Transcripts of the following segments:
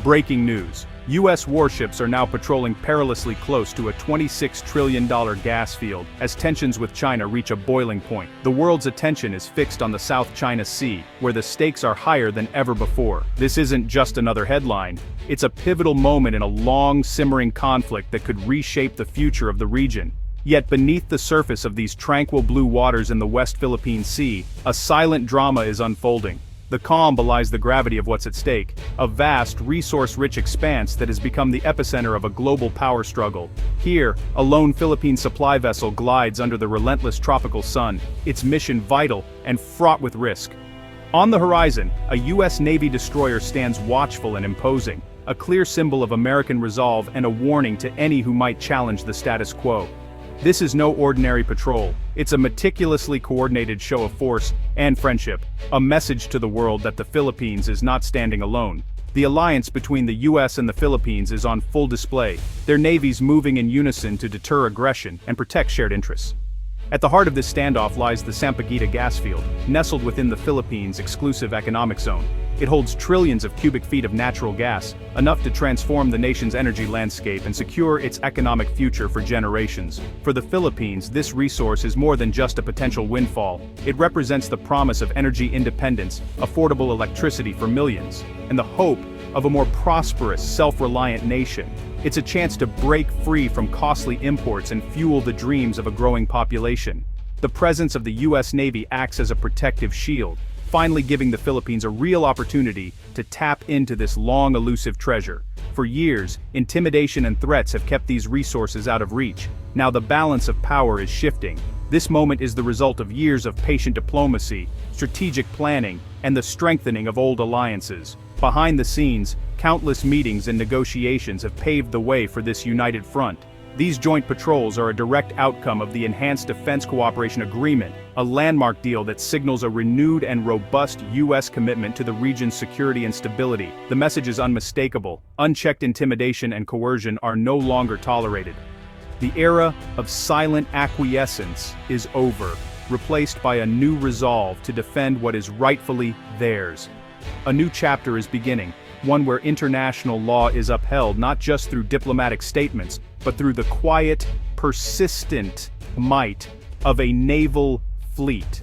Breaking news. U.S. warships are now patrolling perilously close to a $26 trillion gas field as tensions with China reach a boiling point. The world's attention is fixed on the South China Sea, where the stakes are higher than ever before. This isn't just another headline. It's a pivotal moment in a long, simmering conflict that could reshape the future of the region. Yet beneath the surface of these tranquil blue waters in the West Philippine Sea, a silent drama is unfolding. The calm belies the gravity of what's at stake, a vast, resource-rich expanse that has become the epicenter of a global power struggle. Here, a lone Philippine supply vessel glides under the relentless tropical sun, its mission vital and fraught with risk. On the horizon, a U.S. Navy destroyer stands watchful and imposing, a clear symbol of American resolve and a warning to any who might challenge the status quo. This is no ordinary patrol. It's a meticulously coordinated show of force and friendship, a message to the world that the Philippines is not standing alone. The alliance between the U.S. and the Philippines is on full display, their navies moving in unison to deter aggression and protect shared interests. At the heart of this standoff lies the Sampaguita gas field, nestled within the Philippines' exclusive economic zone. It holds trillions of cubic feet of natural gas, enough to transform the nation's energy landscape and secure its economic future for generations. For the Philippines, this resource is more than just a potential windfall. It represents the promise of energy independence, affordable electricity for millions, and the hope of a more prosperous, self-reliant nation. It's a chance to break free from costly imports and fuel the dreams of a growing population. The presence of the U.S. Navy acts as a protective shield, finally giving the Philippines a real opportunity to tap into this long elusive treasure. For years, intimidation and threats have kept these resources out of reach. Now the balance of power is shifting. This moment is the result of years of patient diplomacy, strategic planning, and the strengthening of old alliances. Behind the scenes, countless meetings and negotiations have paved the way for this united front. These joint patrols are a direct outcome of the Enhanced Defense Cooperation Agreement, a landmark deal that signals a renewed and robust U.S. commitment to the region's security and stability. The message is unmistakable. Unchecked intimidation and coercion are no longer tolerated. The era of silent acquiescence is over, replaced by a new resolve to defend what is rightfully theirs. A new chapter is beginning, one where international law is upheld not just through diplomatic statements, but through the quiet, persistent might of a naval fleet.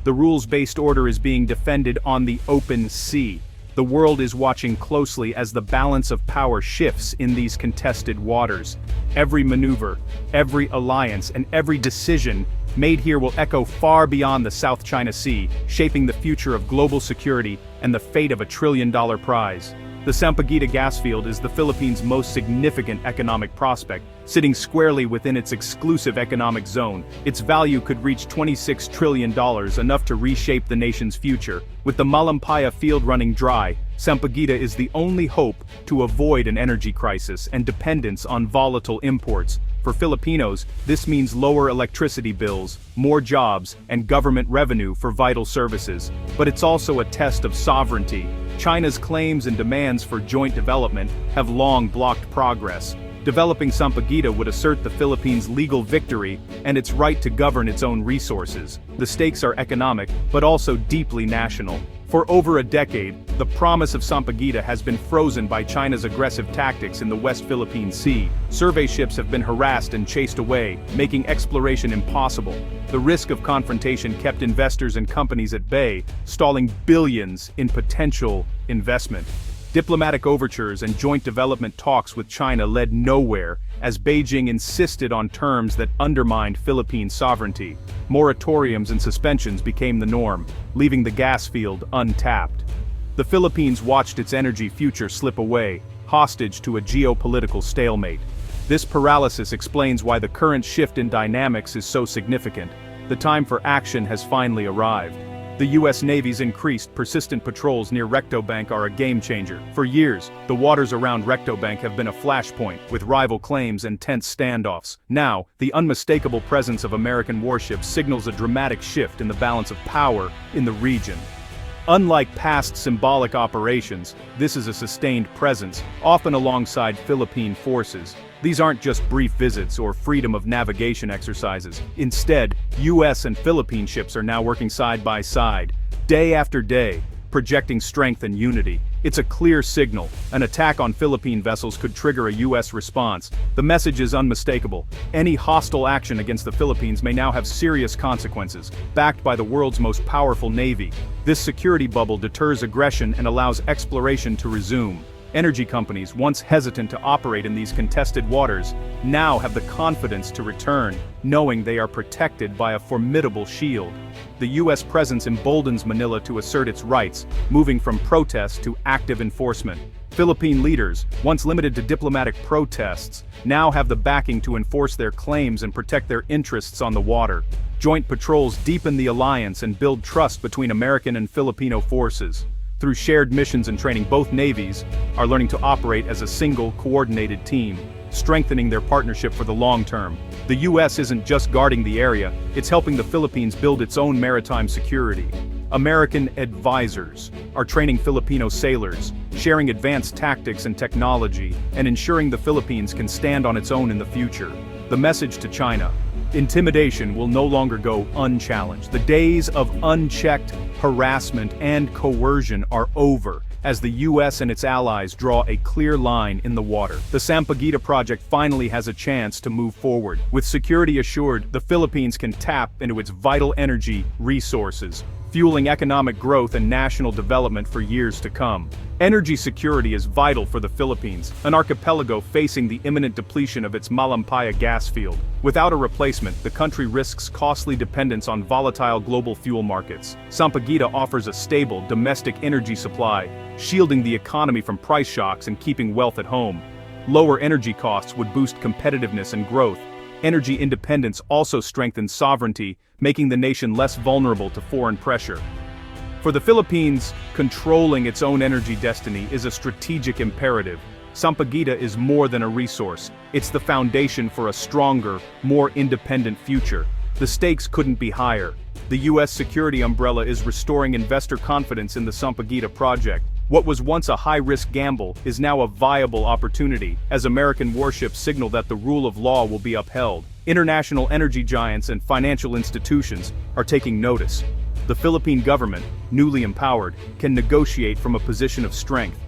The rules-based order is being defended on the open sea. The world is watching closely as the balance of power shifts in these contested waters. Every maneuver, every alliance, and every decision made here will echo far beyond the South China Sea, shaping the future of global security and the fate of a trillion-dollar prize. The Sampaguita gas field is the Philippines' most significant economic prospect, sitting squarely within its exclusive economic zone. Its value could reach $26 trillion, enough to reshape the nation's future. With the Malampaya field running dry, Sampaguita is the only hope to avoid an energy crisis and dependence on volatile imports. For Filipinos, this means lower electricity bills, more jobs, and government revenue for vital services. But it's also a test of sovereignty. China's claims and demands for joint development have long blocked progress. Developing Sampaguita would assert the Philippines' legal victory and its right to govern its own resources. The stakes are economic, but also deeply national. For over a decade, the promise of Sampaguita has been frozen by China's aggressive tactics in the West Philippine Sea. Survey ships have been harassed and chased away, making exploration impossible. The risk of confrontation kept investors and companies at bay, stalling billions in potential investment. Diplomatic overtures and joint development talks with China led nowhere, as Beijing insisted on terms that undermined Philippine sovereignty. Moratoriums and suspensions became the norm, leaving the gas field untapped. The Philippines watched its energy future slip away, hostage to a geopolitical stalemate. This paralysis explains why the current shift in dynamics is so significant. The time for action has finally arrived. The U.S. Navy's increased, persistent patrols near Recto Bank are a game-changer. For years, the waters around Recto Bank have been a flashpoint, with rival claims and tense standoffs. Now, the unmistakable presence of American warships signals a dramatic shift in the balance of power in the region. Unlike past symbolic operations, this is a sustained presence, often alongside Philippine forces. These aren't just brief visits or freedom of navigation exercises. Instead, U.S. and Philippine ships are now working side by side, day after day, projecting strength and unity. It's a clear signal. An attack on Philippine vessels could trigger a U.S. response. The message is unmistakable. Any hostile action against the Philippines may now have serious consequences, backed by the world's most powerful navy. This security bubble deters aggression and allows exploration to resume. Energy companies, once hesitant to operate in these contested waters, now have the confidence to return, knowing they are protected by a formidable shield. The U.S. presence emboldens Manila to assert its rights, moving from protest to active enforcement. Philippine leaders, once limited to diplomatic protests, now have the backing to enforce their claims and protect their interests on the water. Joint patrols deepen the alliance and build trust between American and Filipino forces. Through shared missions and training, both navies are learning to operate as a single, coordinated team, strengthening their partnership for the long term. The U.S. isn't just guarding the area, it's helping the Philippines build its own maritime security. American advisors are training Filipino sailors, sharing advanced tactics and technology, and ensuring the Philippines can stand on its own in the future. The message to China: intimidation will no longer go unchallenged. The days of unchecked harassment and coercion are over, as the U.S. and its allies draw a clear line in the water. The Sampaguita project finally has a chance to move forward. With security assured, the Philippines can tap into its vital energy resources, fueling economic growth and national development for years to come. Energy security is vital for the Philippines, an archipelago facing the imminent depletion of its Malampaya gas field. Without a replacement, the country risks costly dependence on volatile global fuel markets. Sampaguita offers a stable, domestic energy supply, shielding the economy from price shocks and keeping wealth at home. Lower energy costs would boost competitiveness and growth. Energy independence also strengthens sovereignty, making the nation less vulnerable to foreign pressure. For the Philippines, controlling its own energy destiny is a strategic imperative. Sampaguita is more than a resource. It's the foundation for a stronger, more independent future. The stakes couldn't be higher. The U.S. security umbrella is restoring investor confidence in the Sampaguita project. What was once a high-risk gamble is now a viable opportunity, as American warships signal that the rule of law will be upheld. International energy giants and financial institutions are taking notice. The Philippine government, newly empowered, can negotiate from a position of strength.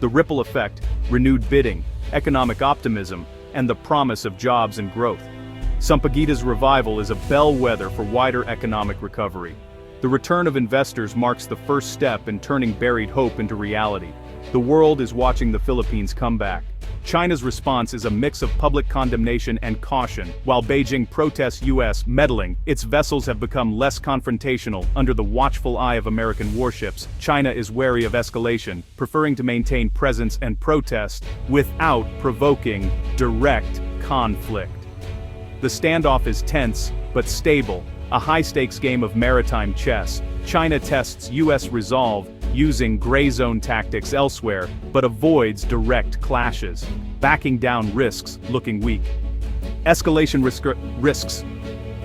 The ripple effect, renewed bidding, economic optimism, and the promise of jobs and growth. Sampaguita's revival is a bellwether for wider economic recovery. The return of investors marks the first step in turning buried hope into reality. The world is watching the Philippines come back. China's response is a mix of public condemnation and caution. While Beijing protests U.S. meddling, its vessels have become less confrontational under the watchful eye of American warships. China is wary of escalation, preferring to maintain presence and protest without provoking direct conflict. The standoff is tense, but stable, a high-stakes game of maritime chess. China tests U.S. resolve, using gray zone tactics elsewhere, but avoids direct clashes. Backing down risks looking weak. Escalation risks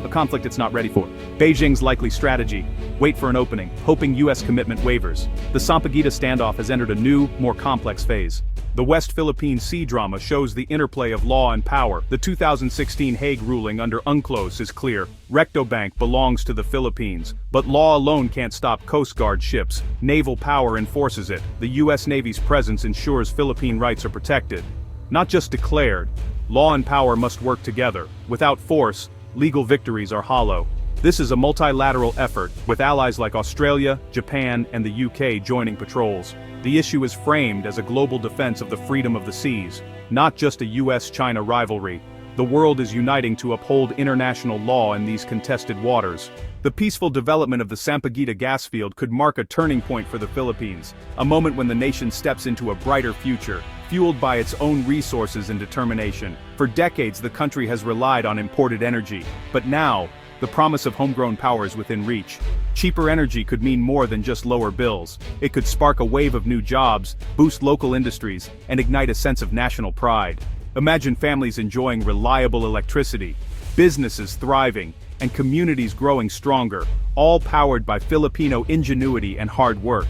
a conflict it's not ready for. Beijing's likely strategy: wait for an opening, hoping U.S. commitment wavers. The Sampaguita standoff has entered a new, more complex phase. The West Philippine Sea drama shows the interplay of law and power. The 2016 Hague ruling under UNCLOS is clear. Recto Bank belongs to the Philippines, but law alone can't stop Coast Guard ships. Naval power enforces it. The U.S. Navy's presence ensures Philippine rights are protected. Not just declared. Law and power must work together. Without force, legal victories are hollow. This is a multilateral effort, with allies like Australia, Japan, and the UK joining patrols. The issue is framed as a global defense of the freedom of the seas, not just a US-China rivalry. The world is uniting to uphold international law in these contested waters. The peaceful development of the Sampaguita gas field could mark a turning point for the Philippines, a moment when the nation steps into a brighter future, fueled by its own resources and determination. For decades, the country has relied on imported energy, but now, the promise of homegrown power is within reach. Cheaper energy could mean more than just lower bills. It could spark a wave of new jobs, boost local industries, and ignite a sense of national pride. Imagine families enjoying reliable electricity, businesses thriving, and communities growing stronger, all powered by Filipino ingenuity and hard work.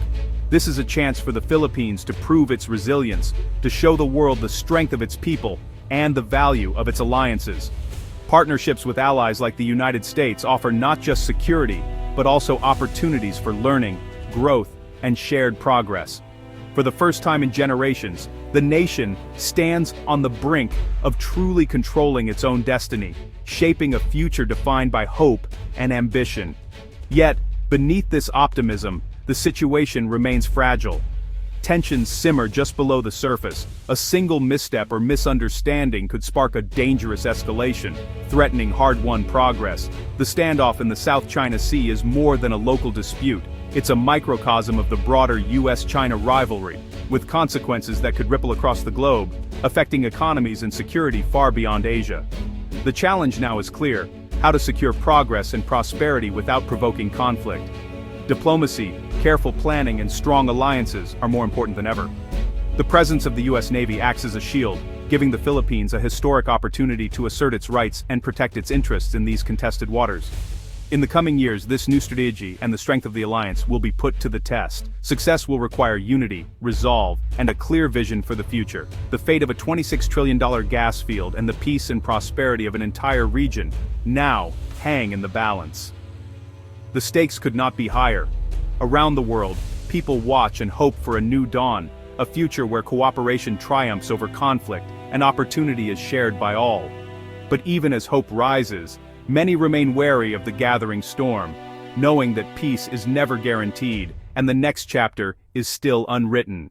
This is a chance for the Philippines to prove its resilience, to show the world the strength of its people, and the value of its alliances. Partnerships with allies like the United States offer not just security, but also opportunities for learning, growth, and shared progress. For the first time in generations, the nation stands on the brink of truly controlling its own destiny, shaping a future defined by hope and ambition. Yet, beneath this optimism, the situation remains fragile. Tensions simmer just below the surface. A single misstep or misunderstanding could spark a dangerous escalation, threatening hard-won progress. The standoff in the South China Sea is more than a local dispute. It's a microcosm of the broader US-China rivalry, with consequences that could ripple across the globe, affecting economies and security far beyond Asia. The challenge now is clear: how to secure progress and prosperity without provoking conflict. Diplomacy, careful planning, and strong alliances are more important than ever. The presence of the US Navy acts as a shield, giving the Philippines a historic opportunity to assert its rights and protect its interests in these contested waters. In the coming years, this new strategy and the strength of the alliance will be put to the test. Success will require unity, resolve, and a clear vision for the future. The fate of a $26 trillion gas field and the peace and prosperity of an entire region now hang in the balance. The stakes could not be higher. Around the world, people watch and hope for a new dawn, a future where cooperation triumphs over conflict and opportunity is shared by all. But even as hope rises, many remain wary of the gathering storm, knowing that peace is never guaranteed and the next chapter is still unwritten.